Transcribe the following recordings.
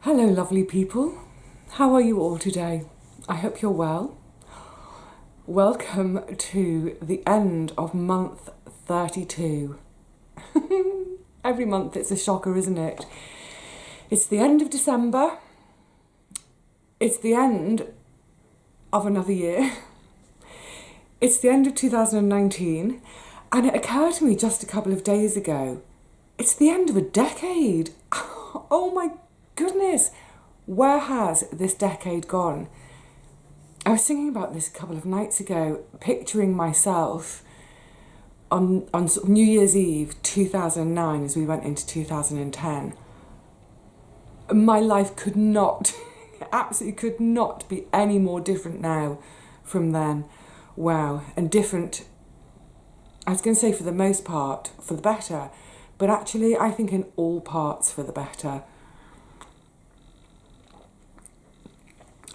Hello, lovely people. How are you all today? I hope you're well. Welcome to the end of month 32. Every month it's a shocker, isn't it? It's the end of December. It's the end of another year. It's the end of 2019. And it occurred to me just a couple of days ago, it's the end of a decade. Oh my goodness, where has this decade gone? I was thinking about this a couple of nights ago, picturing myself on sort of New Year's Eve 2009 as we went into 2010. My life could not, absolutely could not be any more different now from then. Wow, and different, I was going to say for the most part, for the better, but actually I think in all parts for the better.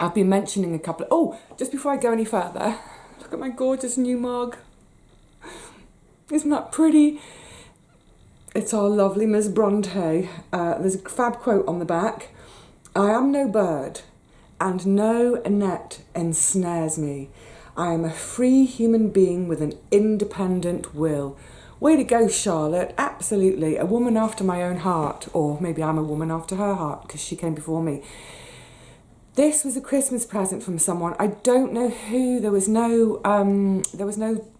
I've been mentioning a couple just before I go any further, look at my gorgeous new mug. Isn't that pretty? It's our lovely Miss Bronte. There's a fab quote on the back. I am no bird, and no net ensnares me. I am a free human being with an independent will. Way to go, Charlotte. Absolutely. A woman after my own heart. Or maybe I'm a woman after her heart, because she came before me. This was a Christmas present from someone. I don't know who. There was no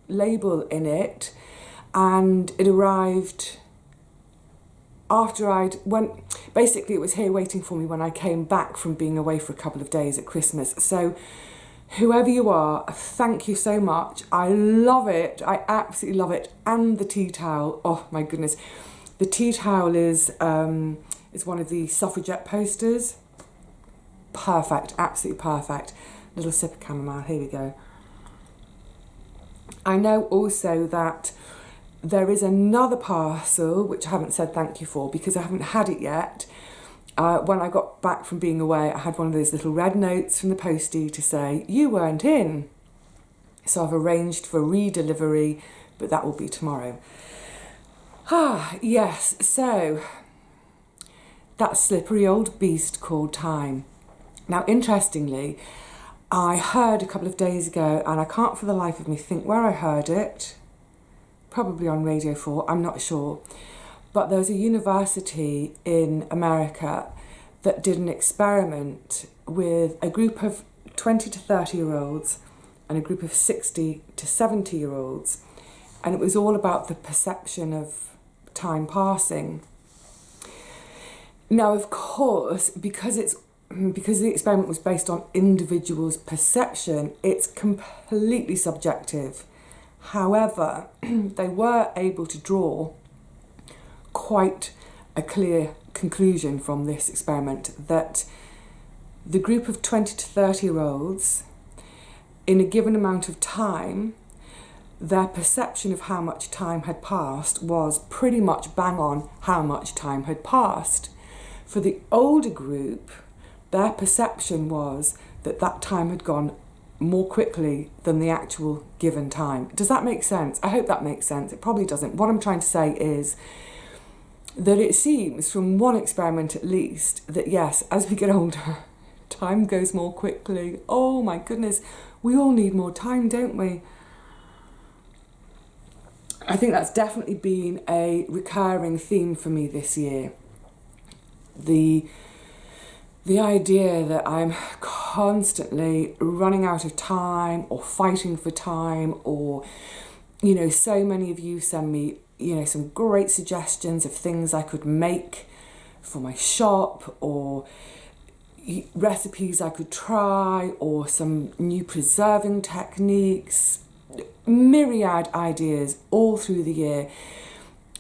label in it, and it arrived after basically it was here waiting for me when I came back from being away for a couple of days at Christmas. So whoever you are, thank you so much. I love it. I absolutely love it. And the tea towel. Oh my goodness. The tea towel is one of the suffragette posters. Perfect, absolutely perfect. Little sip of chamomile, here we go. I know also that there is another parcel, which I haven't said thank you for because I haven't had it yet. When I got back from being away, I had one of those little red notes from the postie to say, you weren't in. So I've arranged for redelivery, but that will be tomorrow. Yes, so that slippery old beast called time. Now, interestingly, I heard a couple of days ago, and I can't for the life of me think where I heard it, probably on Radio 4, I'm not sure, but there was a university in America that did an experiment with a group of 20 to 30-year-olds and a group of 60 to 70-year-olds, and it was all about the perception of time passing. Now, of course, because the experiment was based on individuals' perception, it's completely subjective. However, they were able to draw quite a clear conclusion from this experiment that the group of 20 to 30-year-olds, in a given amount of time, their perception of how much time had passed was pretty much bang on how much time had passed. For the older group, their perception was that that time had gone more quickly than the actual given time. Does that make sense? I hope that makes sense. It probably doesn't. What I'm trying to say is that it seems, from one experiment at least, that yes, as we get older, time goes more quickly. Oh my goodness, we all need more time, don't we? I think that's definitely been a recurring theme for me this year. The idea that I'm constantly running out of time or fighting for time, or, so many of you send me, some great suggestions of things I could make for my shop, or recipes I could try, or some new preserving techniques, myriad ideas all through the year.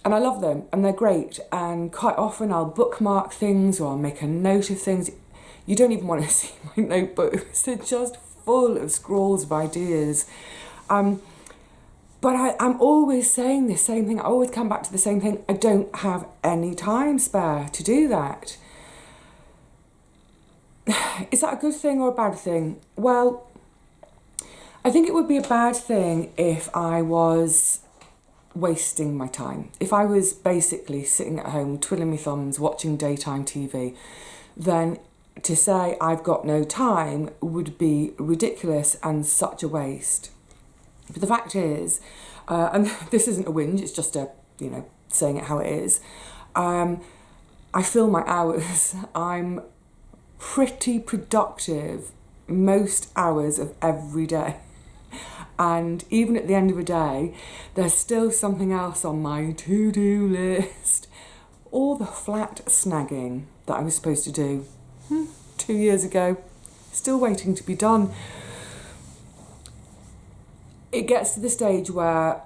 And I love them, and they're great. And quite often I'll bookmark things, or I'll make a note of things. You don't even want to see my notebooks. They're just full of scrawls of ideas. But I'm always saying the same thing. I always come back to the same thing. I don't have any time spare to do that. Is that a good thing or a bad thing? Well, I think it would be a bad thing if I was wasting my time. If I was basically sitting at home twiddling my thumbs, watching daytime TV, then to say I've got no time would be ridiculous and such a waste. But the fact is, and this isn't a whinge, it's just a, saying it how it is, I fill my hours. I'm pretty productive most hours of every day. And even at the end of a day, there's still something else on my to-do list. All the flat snagging that I was supposed to do 2 years ago, still waiting to be done. It gets to the stage where,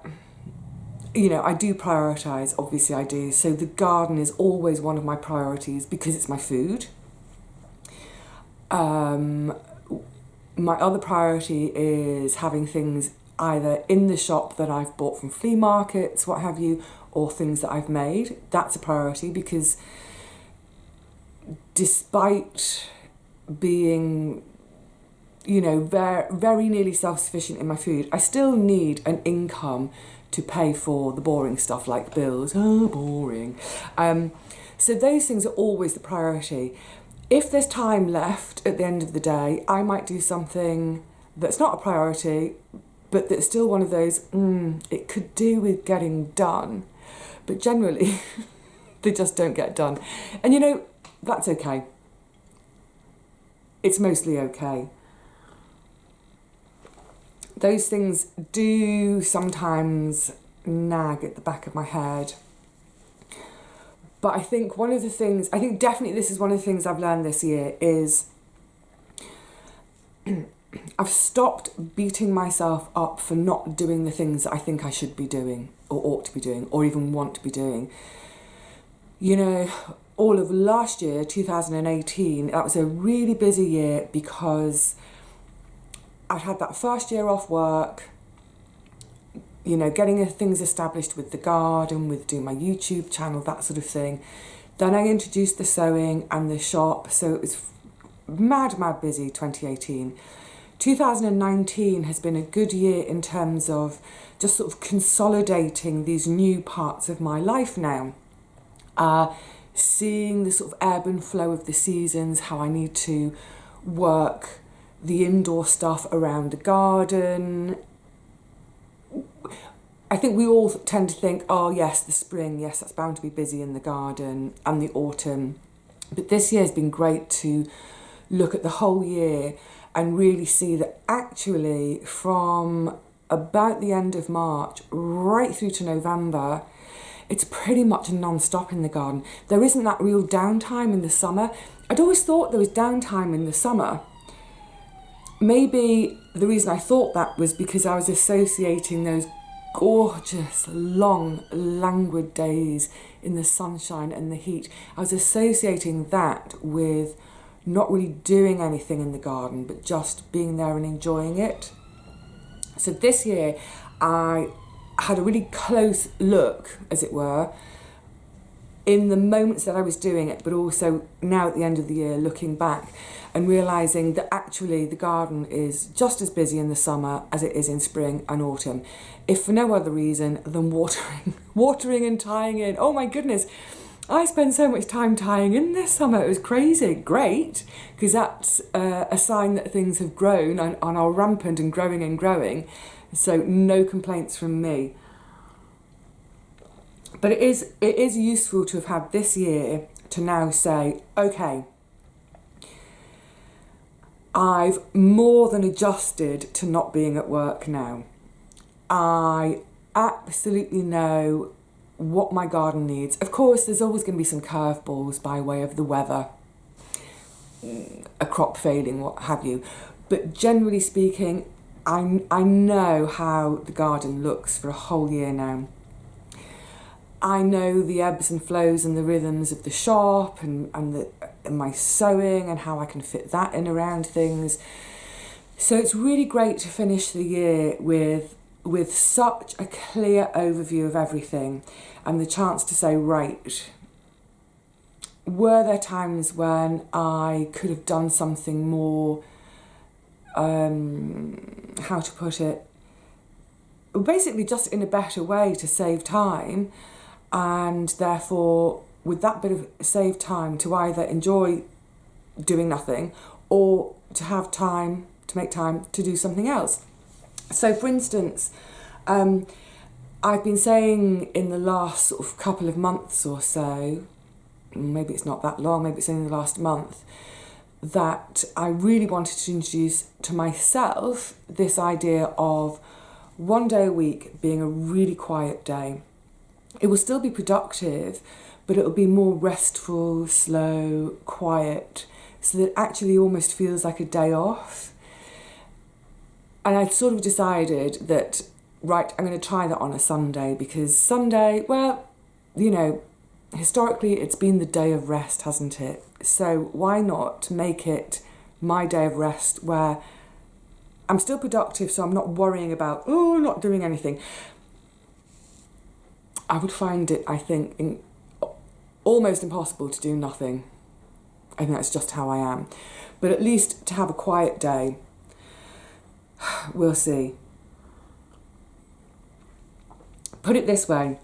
I do prioritise, obviously I do. So the garden is always one of my priorities because it's my food. My other priority is having things either in the shop that I've bought from flea markets, what have you, or things that I've made. That's a priority because despite being, very nearly self-sufficient in my food, I still need an income to pay for the boring stuff like bills. Oh, boring. So those things are always the priority. If there's time left at the end of the day, I might do something that's not a priority, but that's still one of those, it could do with getting done. But generally, they just don't get done. And that's okay. It's mostly okay. Those things do sometimes nag at the back of my head. But I think definitely this is one of the things I've learned this year is I've stopped beating myself up for not doing the things that I think I should be doing or ought to be doing or even want to be doing. All of last year, 2018, that was a really busy year because I'd had that first year off work, getting things established with the garden, with doing my YouTube channel, that sort of thing. Then I introduced the sewing and the shop, so it was mad busy, 2018. 2019 has been a good year in terms of just sort of consolidating these new parts of my life now. Seeing the sort of ebb and flow of the seasons, how I need to work the indoor stuff around the garden. I think we all tend to think, oh yes, the spring, yes, that's bound to be busy in the garden, and the autumn. But this year has been great to look at the whole year and really see that actually from about the end of March right through to November, it's pretty much non-stop in the garden. There isn't that real downtime in the summer. I'd always thought there was downtime in the summer. Maybe the reason I thought that was because I was associating those gorgeous, long, languid days in the sunshine and the heat. I was associating that with not really doing anything in the garden, but just being there and enjoying it. So this year, I had a really close look, as it were, in the moments that I was doing it, but also now at the end of the year, looking back and realising that actually the garden is just as busy in the summer as it is in spring and autumn, if for no other reason than watering and tying in. Oh my goodness, I spent so much time tying in this summer. It was crazy. Great, because that's a sign that things have grown and are rampant and growing and growing. So no complaints from me. But it is useful to have had this year to now say, okay, I've more than adjusted to not being at work now. I absolutely know what my garden needs. Of course, there's always going to be some curveballs by way of the weather, a crop failing, what have you. But generally speaking, I know how the garden looks for a whole year now. I know the ebbs and flows and the rhythms of the shop and my sewing and how I can fit that in around things. So it's really great to finish the year with such a clear overview of everything and the chance to say, right, were there times when I could have done something more, how to put it, basically just in a better way to save time, and therefore with that bit of saved time to either enjoy doing nothing, or to have time, to make time to do something else. So for instance, I've been saying in the last sort of couple of months or so, maybe it's not that long, maybe it's only the last month, that I really wanted to introduce to myself this idea of one day a week being a really quiet day. It will still be productive, but it will be more restful, slow, quiet, so that it actually almost feels like a day off. And I sort of decided that, right, I'm going to try that on a Sunday, because Sunday, well, you know, historically it's been the day of rest, hasn't it? So why not make it my day of rest, where I'm still productive, so I'm not worrying about, not doing anything. I would find it, I think, almost impossible to do nothing. I think that's just how I am. But at least to have a quiet day, we'll see. Put it this way,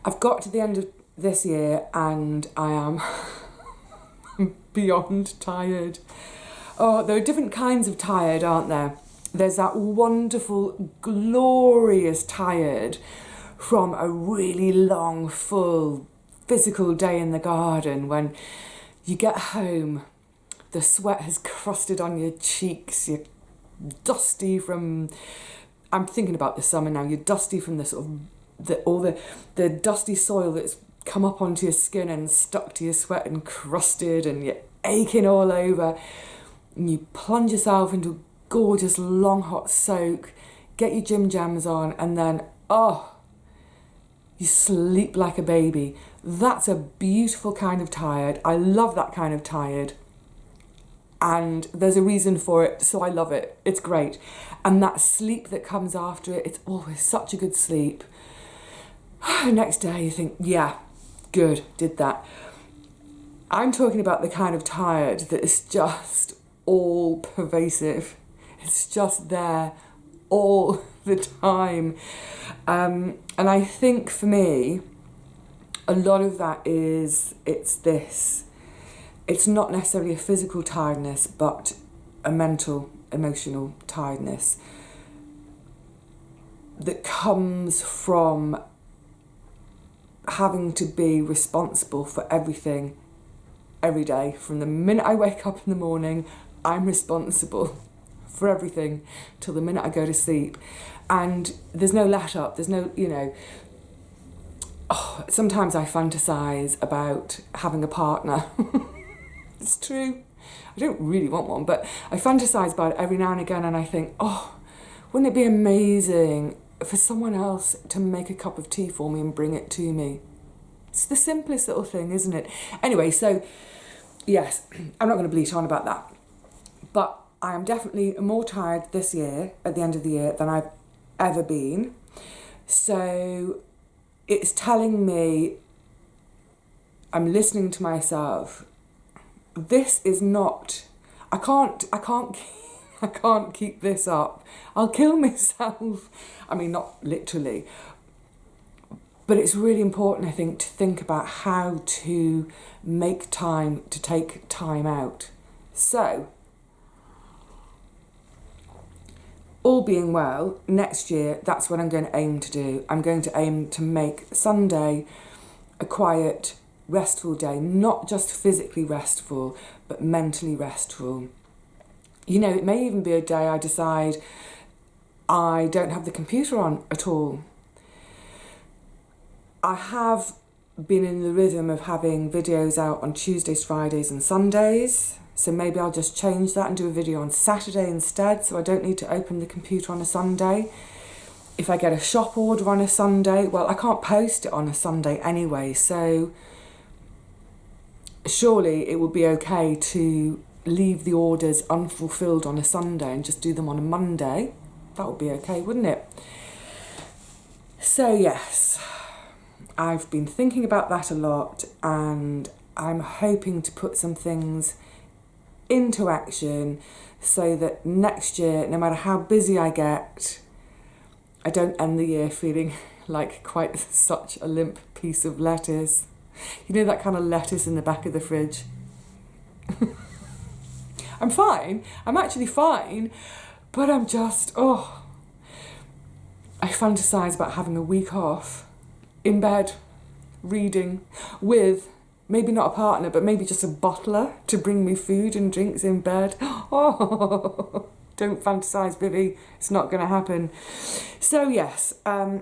I've got to the end of this year and I am beyond tired. Oh, there are different kinds of tired, aren't there? There's that wonderful, glorious tired from a really long, full, physical day in the garden, when you get home, the sweat has crusted on your cheeks, you're dusty from, I'm thinking about the summer now, you're dusty from the sort of, all the dusty soil that's come up onto your skin and stuck to your sweat and crusted, and you're aching all over, and you plunge yourself into a gorgeous long hot soak, get your gym jams on, and then, you sleep like a baby. That's a beautiful kind of tired. I love that kind of tired. And there's a reason for it, so I love it. It's great. And that sleep that comes after it, it's always such a good sleep. Next day you think, yeah, good, did that. I'm talking about the kind of tired that is just all pervasive. It's just there all the time. And I think for me, a lot of that is, it's not necessarily a physical tiredness, but a mental, emotional tiredness that comes from having to be responsible for everything every day. From the minute I wake up in the morning, I'm responsible for everything till the minute I go to sleep. And there's no let up, there's no, sometimes I fantasize about having a partner. It's true. I don't really want one, but I fantasize about it every now and again, and I think, wouldn't it be amazing for someone else to make a cup of tea for me and bring it to me? It's the simplest little thing, isn't it? Anyway, so yes, I'm not going to bleat on about that, but I am definitely more tired this year, at the end of the year, than I've ever been. So it's telling me, I'm listening to myself, this is not, I can't keep this up. I'll kill myself. I mean, not literally, but it's really important, I think, to think about how to make time to take time out. So, all being well, next year, that's what I'm going to aim to do. I'm going to aim to make Sunday a quiet, restful day, not just physically restful, but mentally restful. It may even be a day I decide I don't have the computer on at all. I have been in the rhythm of having videos out on Tuesdays, Fridays and Sundays. So maybe I'll just change that and do a video on Saturday instead, so I don't need to open the computer on a Sunday. If I get a shop order on a Sunday, well, I can't post it on a Sunday anyway, so surely it would be okay to leave the orders unfulfilled on a Sunday and just do them on a Monday. That would be okay, wouldn't it? So yes, I've been thinking about that a lot, and I'm hoping to put some things into action so that next year, no matter how busy I get, I don't end the year feeling like quite such a limp piece of lettuce. You know, that kind of lettuce in the back of the fridge? I'm fine. I'm actually fine. But I'm just, I fantasize about having a week off in bed, reading, with maybe not a partner, but maybe just a butler to bring me food and drinks in bed. Oh, don't fantasize, Vivi. It's not going to happen. So yes, I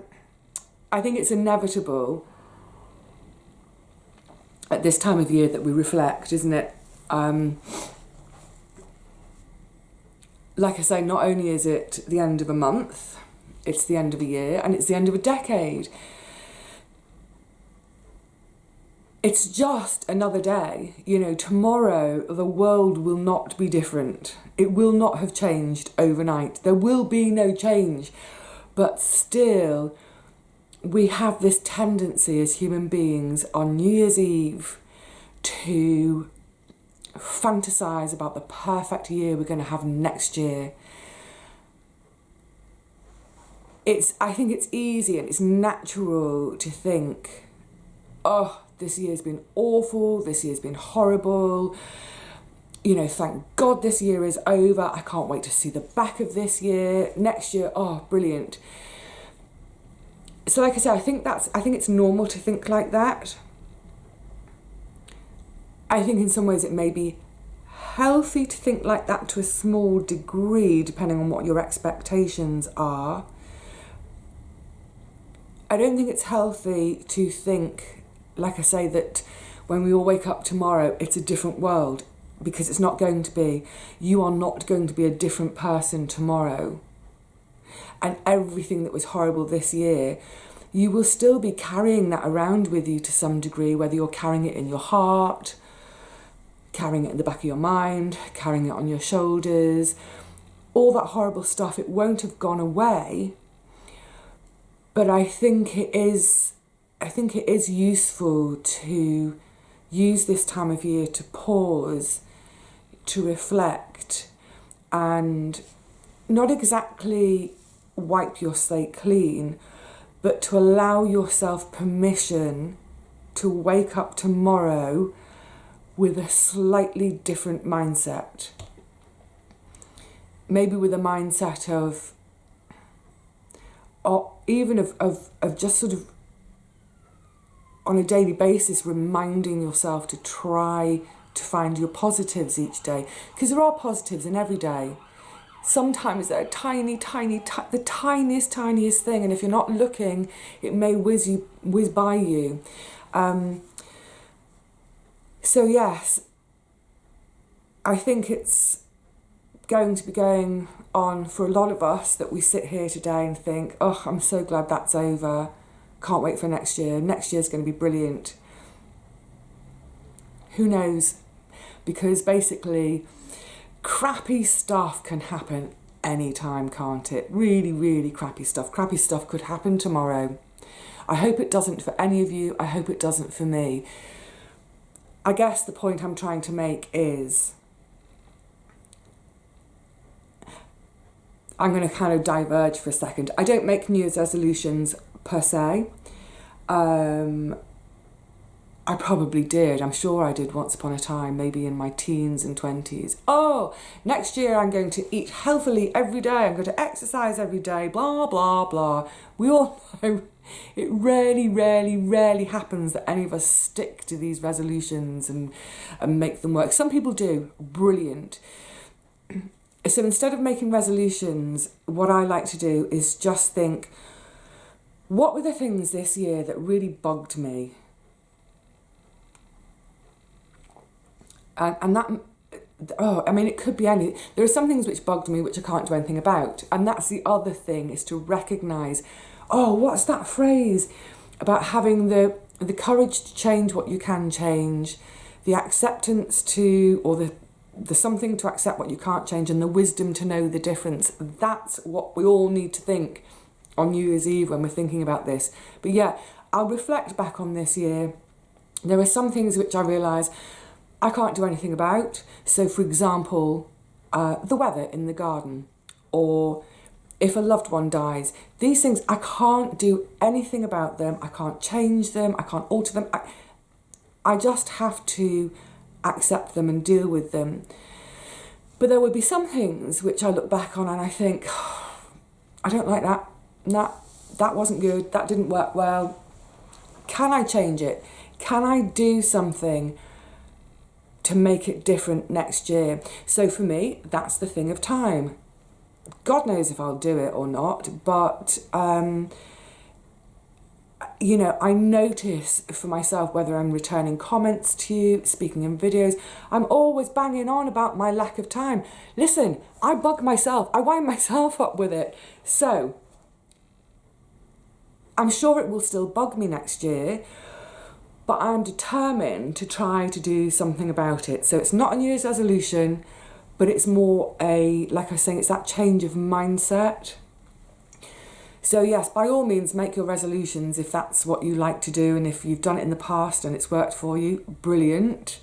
think it's inevitable at this time of year that we reflect, isn't it? Like I say, not only is it the end of a month, it's the end of a year, and it's the end of a decade. It's just another day. You know, tomorrow the world will not be different. It will not have changed overnight. There will be no change. But still, we have this tendency as human beings on New Year's Eve to fantasize about the perfect year we're going to have next year. I think it's easy and it's natural to think, oh, this year's been awful, this year's been horrible, you know, thank God this year is over, I can't wait to see the back of this year, next year, oh, brilliant. So like I said, I think it's normal to think like that. I think in some ways it may be healthy to think like that to a small degree, depending on what your expectations are. I don't think it's healthy to think, like I say, that when we all wake up tomorrow, it's a different world, because it's not going to be. You are not going to be a different person tomorrow. And everything that was horrible this year, you will still be carrying that around with you to some degree, whether you're carrying it in your heart, carrying it in the back of your mind, carrying it on your shoulders, all that horrible stuff. It won't have gone away. But I think it is useful to use this time of year to pause, to reflect, and not exactly wipe your slate clean, but to allow yourself permission to wake up tomorrow with a slightly different mindset. Maybe with a mindset of just sort of on a daily basis reminding yourself to try to find your positives each day, because there are positives in every day. Sometimes they're the tiniest thing, and if you're not looking, it may whiz by you. So yes, I think it's going to be going on for a lot of us that we sit here today and think, oh, I'm so glad that's over. Can't wait for next year. Next year's going to be brilliant. Who knows? Because basically, crappy stuff can happen anytime, can't it? Really, really crappy stuff. Crappy stuff could happen tomorrow. I hope it doesn't for any of you. I hope it doesn't for me. I guess the point I'm trying to make is, I'm going to kind of diverge for a second. I don't make New Year's resolutions per se. I probably did. I'm sure I did once upon a time, maybe in my teens and 20s. Oh, next year I'm going to eat healthily every day. I'm going to exercise every day, blah, blah, blah. We all know it rarely happens that any of us stick to these resolutions and make them work. Some people do. Brilliant. So instead of making resolutions, what I like to do is just think, what were the things this year that really bugged me? And that, it could be anything. There are some things which bugged me which I can't do anything about. And that's the other thing, is to recognise, oh, what's that phrase about having the courage to change what you can change, the acceptance to, or the something to accept what you can't change, and the wisdom to know the difference. That's what we all need to think on New Year's Eve when we're thinking about this. But yeah, I'll reflect back on this year. There are some things which I realise I can't do anything about. So for example, the weather in the garden, or if a loved one dies, these things, I can't do anything about them. I can't change them. I can't alter them. I just have to accept them and deal with them. But there would be some things which I look back on and I think, oh, I don't like that. That wasn't good. That didn't work well. Can I change it? Can I do something to make it different next year? So for me, that's the thing of time. God knows if I'll do it or not, but you know, I notice for myself whether I'm returning comments to you, speaking in videos, I'm always banging on about my lack of time. Listen, I bug myself, I wind myself up with it. So I'm sure it will still bug me next year, but I'm determined to try to do something about it. So it's not a New Year's resolution, but it's more like I was saying, it's that change of mindset. So yes, by all means, make your resolutions if that's what you like to do, and if you've done it in the past and it's worked for you, brilliant.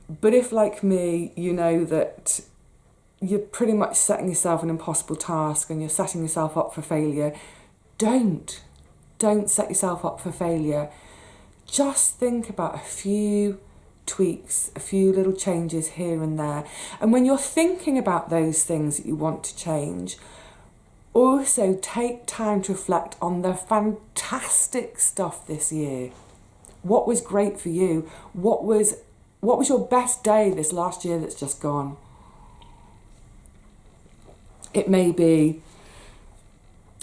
But if, like me, you know that you're pretty much setting yourself an impossible task and you're setting yourself up for failure, don't set yourself up for failure. Just think about a few tweaks, a few little changes here and there. And when you're thinking about those things that you want to change, also take time to reflect on the fantastic stuff this year. What was great for you? What was your best day this last year that's just gone? It may be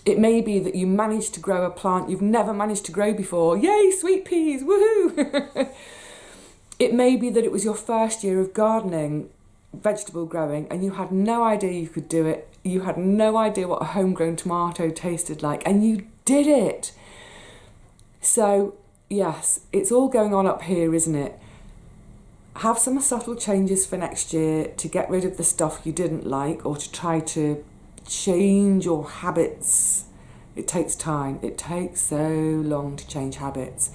that you managed to grow a plant you've never managed to grow before. Yay, sweet peas, woohoo! It may be that it was your first year of gardening, vegetable growing, and you had no idea you could do it. You had no idea what a homegrown tomato tasted like, and you did it. So yes, it's all going on up here, isn't it? Have some subtle changes for next year to get rid of the stuff you didn't like, or to try to change your habits. It takes time. It takes so long to change habits.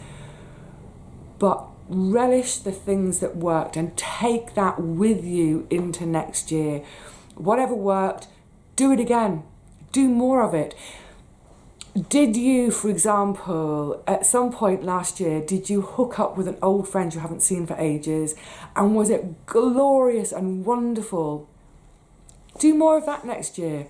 But relish the things that worked and take that with you into next year. Whatever worked, do it again. Do more of it. Did you, for example, at some point last year, did you hook up with an old friend you haven't seen for ages? And was it glorious and wonderful? Do more of that next year.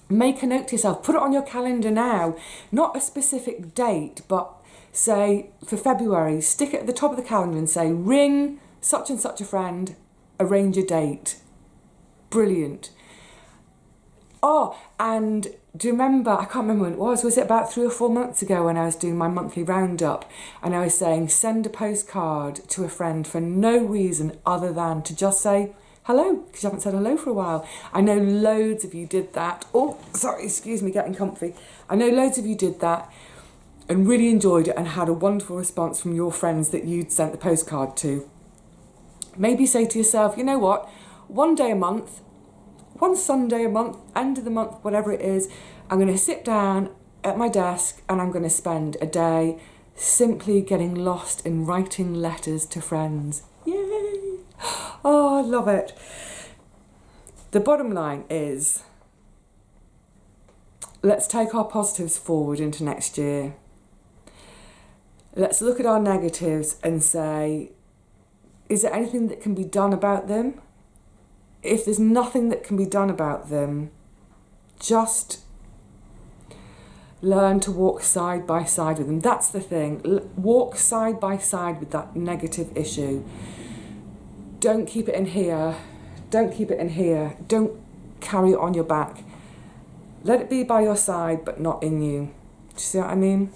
Make a note to yourself. Put it on your calendar now. Not a specific date, but say for February, stick it at the top of the calendar and say, ring such and such a friend, arrange a date. Brilliant. Oh, and do you remember, I can't remember when it was it about 3 or 4 months ago when I was doing my monthly roundup, and I was saying send a postcard to a friend for no reason other than to just say hello, because you haven't said hello for a while. I know loads of you did that. Oh, sorry, excuse me, getting comfy. I know loads of you did that and really enjoyed it and had a wonderful response from your friends that you'd sent the postcard to. Maybe say to yourself, you know what, one day a month, one Sunday a month, end of the month, whatever it is, I'm going to sit down at my desk and I'm going to spend a day simply getting lost in writing letters to friends. Yay! Oh, I love it. The bottom line is, let's take our positives forward into next year. Let's look at our negatives and say, is there anything that can be done about them? If there's nothing that can be done about them, just learn to walk side by side with them. That's the thing. Walk side by side with that negative issue. Don't keep it in here. Don't keep it in here. Don't carry it on your back. Let it be by your side, but not in you. Do you see what I mean?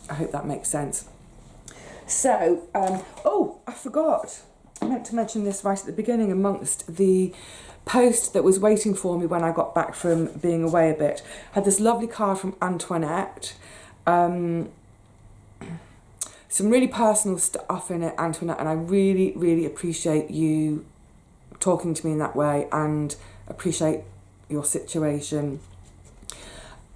I hope that makes sense. So, oh, I forgot. I meant to mention this right at the beginning amongst the post that was waiting for me when I got back from being away a bit. I had this lovely card from Antoinette. Some really personal stuff in it, Antoinette, and I really, really appreciate you talking to me in that way and appreciate your situation.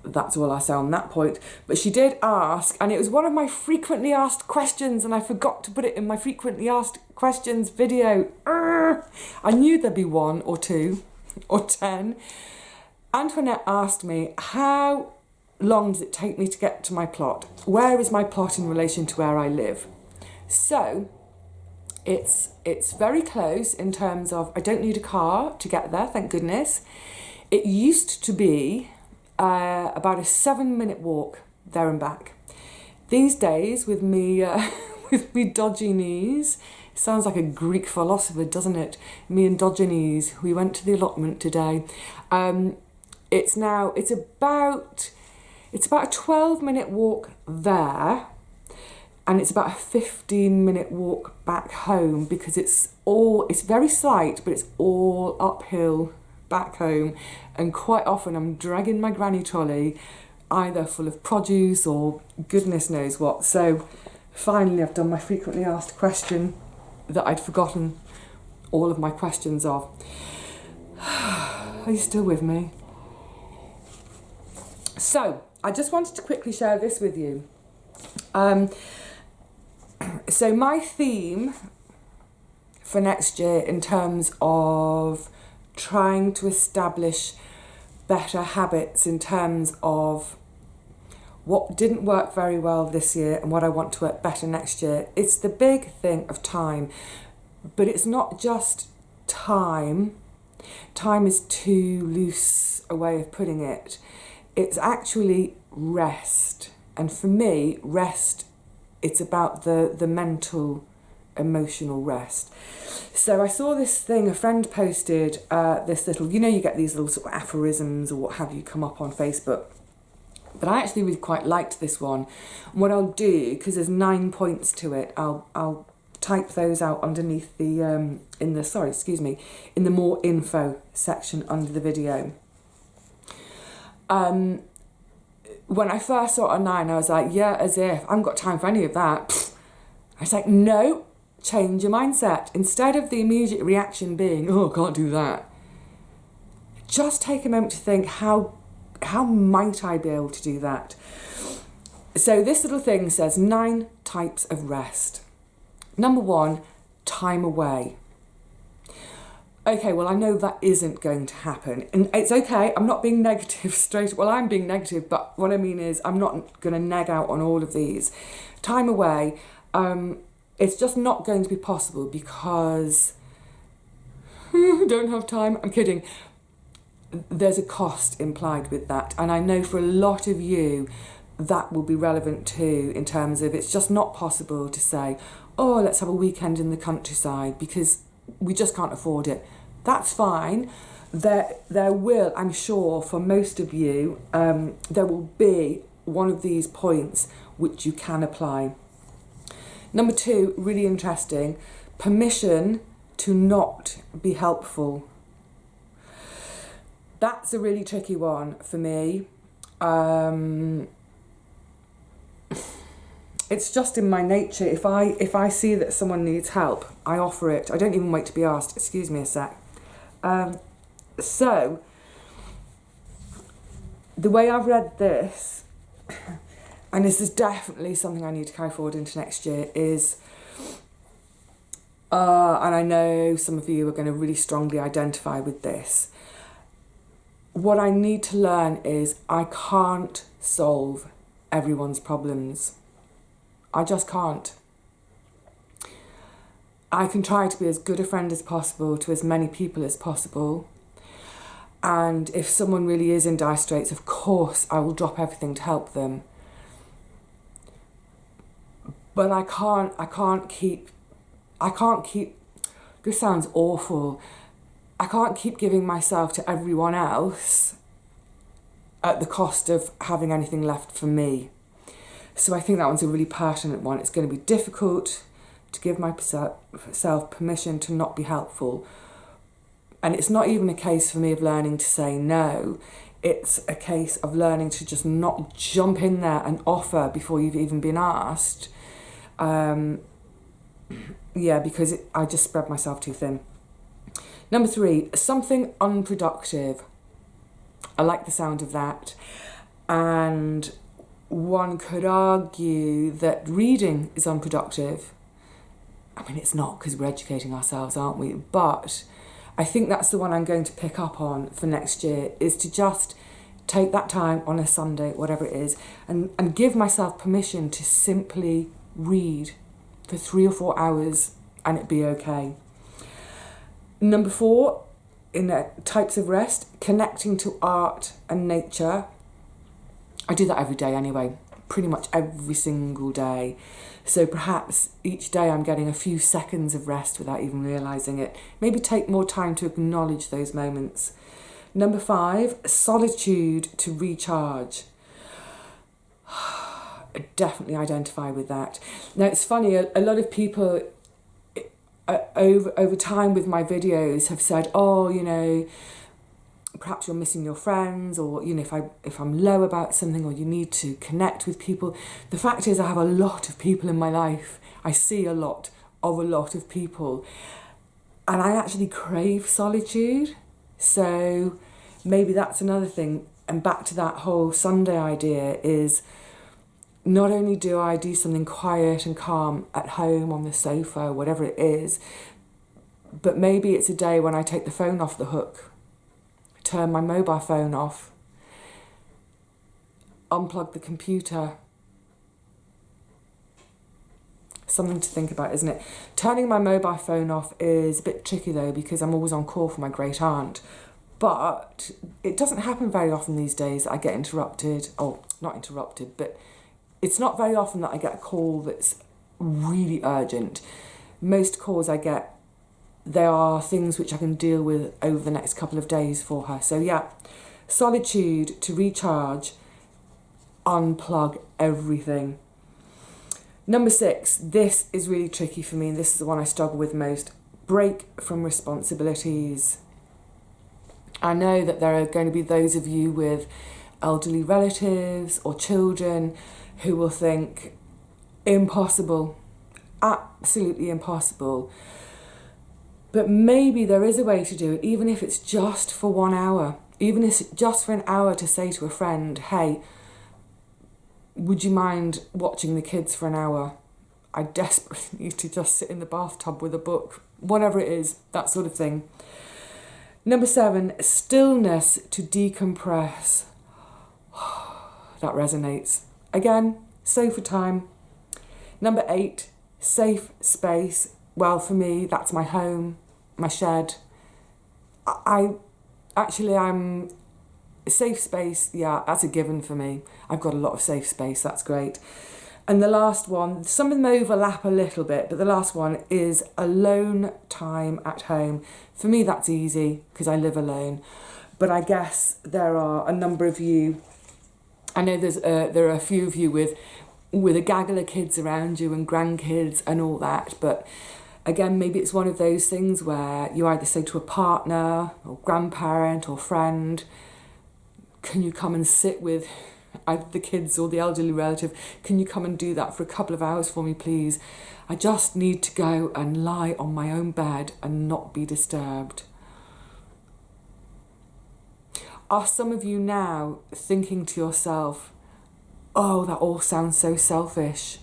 That's all I say on that point. But she did ask, and it was one of my frequently asked questions, and I forgot to put it in my frequently asked questions video. I knew there'd be 1 or 2 or 10. Antoinette asked me, how long does it take me to get to my plot? Where is my plot in relation to where I live? So, It's very close in terms of I don't need a car to get there, thank goodness. It used to be about a 7-minute walk there and back. These days, with me with me dodgy knees, it sounds like a Greek philosopher, doesn't it? Me and Diogenes, we went to the allotment today. It's about a 12-minute walk there, and it's about a 15-minute walk back home, because it's very slight, but it's all uphill back home, and quite often I'm dragging my granny trolley either full of produce or goodness knows what. So finally I've done my frequently asked question that I'd forgotten all of my questions of. Are you still with me? So I just wanted to quickly share this with you. So my theme for next year in terms of trying to establish better habits in terms of what didn't work very well this year and what I want to work better next year. It's the big thing of time, but it's not just time. Time is too loose a way of putting it. It's actually rest. And for me, rest, it's about the mental, emotional rest. So I saw this thing, a friend posted this little, you get these little sort of aphorisms or what have you come up on Facebook. But I actually really quite liked this one. And what I'll do, because there's 9 points to it, I'll type those out underneath the, in the more info section under the video. When I first saw it online, I was like, yeah, as if, I haven't got time for any of that. Pfft. I was like, no, change your mindset. Instead of the immediate reaction being, oh, I can't do that, just take a moment to think, how might I be able to do that? So this little thing says 9 types of rest. Number 1, time away. Okay, well, I know that isn't going to happen. And it's okay, I'm not being negative I'm being negative, but what I mean is I'm not going to neg out on all of these. Time away, it's just not going to be possible because I don't have time. I'm kidding. There's a cost implied with that. And I know for a lot of you, that will be relevant too, in terms of it's just not possible to say, oh, let's have a weekend in the countryside, because we just can't afford it. That's fine. There will, I'm sure, for most of you, there will be one of these points which you can apply. Number 2, really interesting, permission to not be helpful. That's a really tricky one for me. It's just in my nature. If I see that someone needs help, I offer it. I don't even wait to be asked. Excuse me a sec. So, the way I've read this, and this is definitely something I need to carry forward into next year, is, and I know some of you are going to really strongly identify with this, what I need to learn is I can't solve everyone's problems. I just can't. I can try to be as good a friend as possible to as many people as possible. And if someone really is in dire straits, of course, I will drop everything to help them. But I can't keep, this sounds awful, I can't keep giving myself to everyone else at the cost of having anything left for me. So I think that one's a really pertinent one. It's going to be difficult to give myself permission to not be helpful. And it's not even a case for me of learning to say no. It's a case of learning to just not jump in there and offer before you've even been asked. Because I just spread myself too thin. Number 3, something unproductive. I like the sound of that. And one could argue that reading is unproductive. I mean, it's not, because we're educating ourselves, aren't we? But I think that's the one I'm going to pick up on for next year, is to just take that time on a Sunday, whatever it is, and give myself permission to simply read for 3 or 4 hours and it'd be okay. Number 4, in types of rest, connecting to art and nature. I do that every day anyway, pretty much every single day. So perhaps each day I'm getting a few seconds of rest without even realising it. Maybe take more time to acknowledge those moments. Number 5, solitude to recharge. I definitely identify with that. Now it's funny, a lot of people over time with my videos have said, oh, you know, perhaps you're missing your friends, or, you know, if I'm low about something, or you need to connect with people. The fact is, I have a lot of people in my life. I see a lot of people, and I actually crave solitude. So maybe that's another thing. And back to that whole Sunday idea is, not only do I do something quiet and calm at home on the sofa, whatever it is, but maybe it's a day when I take the phone off the hook, turn my mobile phone off, unplug the computer. Something to think about, isn't it? Turning my mobile phone off is a bit tricky though, because I'm always on call for my great aunt. But it doesn't happen very often these days that I get interrupted. Oh, not interrupted, but it's not very often that I get a call that's really urgent. Most calls I get, there are things which I can deal with over the next couple of days for her. So yeah, solitude to recharge, unplug everything. Number 6, this is really tricky for me, and this is the one I struggle with most. Break from responsibilities. I know that there are going to be those of you with elderly relatives or children who will think, impossible, absolutely impossible. But maybe there is a way to do it, even if it's just for 1 hour, even if it's just for an hour, to say to a friend, hey, would you mind watching the kids for an hour? I desperately need to just sit in the bathtub with a book, whatever it is, that sort of thing. Number 7, stillness to decompress. That resonates. Again, sofa time. Number 8, safe space. Well, for me, that's my home, my shed. I'm safe space. Yeah, that's a given for me. I've got a lot of safe space. That's great. And the last one, some of them overlap a little bit, but the last one is alone time at home. For me, that's easy because I live alone. But I guess there are a number of you. I know there are a few of you with a gaggle of kids around you and grandkids and all that. But again, maybe it's one of those things where you either say to a partner or grandparent or friend, can you come and sit with either the kids or the elderly relative? Can you come and do that for a couple of hours for me, please? I just need to go and lie on my own bed and not be disturbed. Are some of you now thinking to yourself, oh, that all sounds so selfish?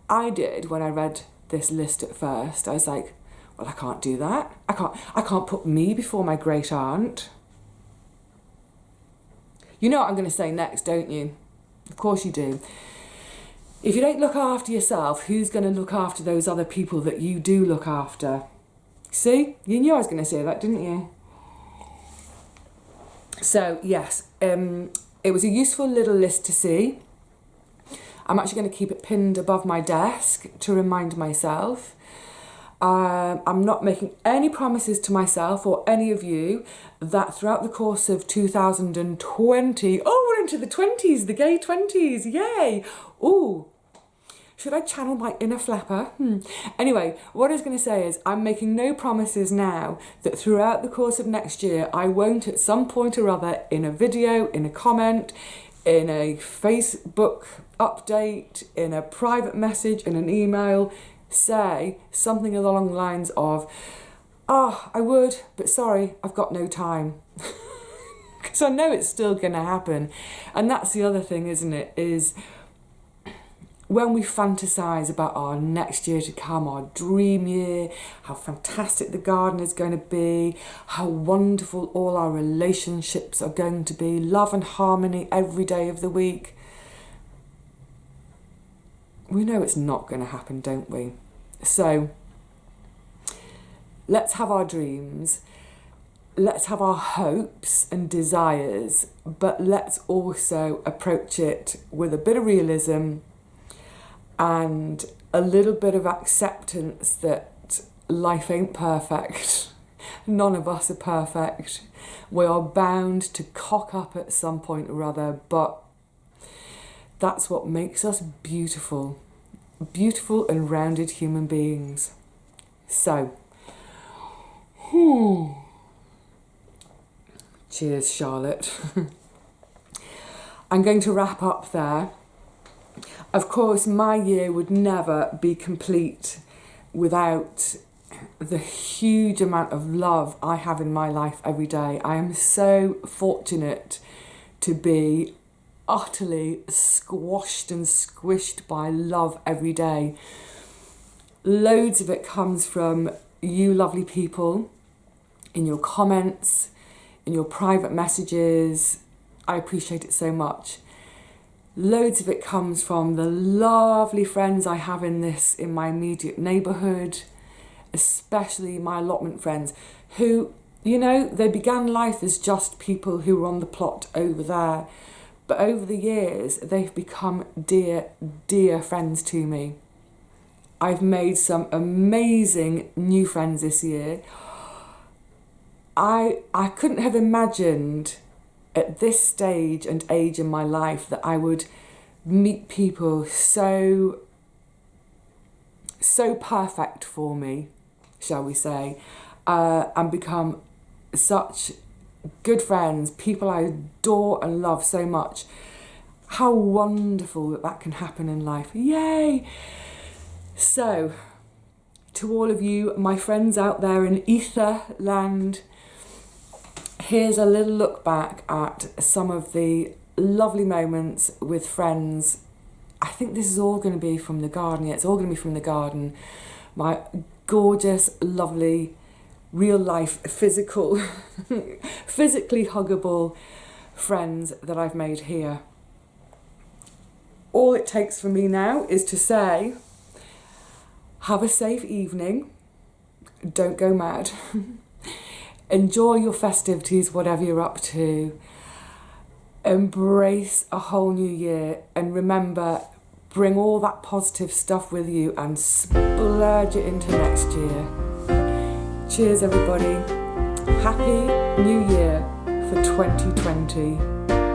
I did when I read this list at first. I was like, well, I can't do that. I can't put me before my great aunt. You know what I'm going to say next, don't you? Of course you do. If you don't look after yourself, who's going to look after those other people that you do look after? See? You knew I was going to say that, didn't you? So, yes, it was a useful little list to see. I'm actually going to keep it pinned above my desk to remind myself. I'm not making any promises to myself or any of you that throughout the course of 2020, oh, we're into the 20s, the gay 20s, yay! Ooh, should I channel my inner flapper? Anyway, what I was going to say is I'm making no promises now that throughout the course of next year I won't at some point or other, in a video, in a comment, in a Facebook update, in a private message, in an email, say something along the lines of, I would, but sorry, I've got no time. Because I know it's still going to happen. And that's the other thing, isn't it, is when we fantasize about our next year to come, our dream year, how fantastic the garden is going to be, how wonderful all our relationships are going to be, love and harmony every day of the week. We know it's not going to happen, don't we? So let's have our dreams, let's have our hopes and desires, but let's also approach it with a bit of realism and a little bit of acceptance that life ain't perfect. None of us are perfect. We are bound to cock up at some point or other, but that's what makes us beautiful. Beautiful and rounded human beings. So, cheers, Charlotte. I'm going to wrap up there. Of course, my year would never be complete without the huge amount of love I have in my life every day. I am so fortunate to be utterly squashed and squished by love every day. Loads of it comes from you lovely people, in your comments, in your private messages. I appreciate it so much. Loads of it comes from the lovely friends I have in my immediate neighbourhood, especially my allotment friends, who, they began life as just people who were on the plot over there. But over the years, they've become dear, dear friends to me. I've made some amazing new friends this year. I couldn't have imagined at this stage and age in my life that I would meet people so perfect for me, shall we say, and become such good friends, people I adore and love so much. How wonderful that can happen in life. Yay! So, to all of you, my friends out there in ether land, here's a little look back at some of the lovely moments with friends. I think this is all going to be from the garden. Yeah, it's all going to be from the garden. My gorgeous, lovely, real life, physically huggable friends that I've made here. All it takes for me now is to say, have a safe evening. Don't go mad. Enjoy your festivities, whatever you're up to. Embrace a whole new year. And remember, bring all that positive stuff with you and splurge it into next year. Cheers, everybody. Happy New Year for 2020.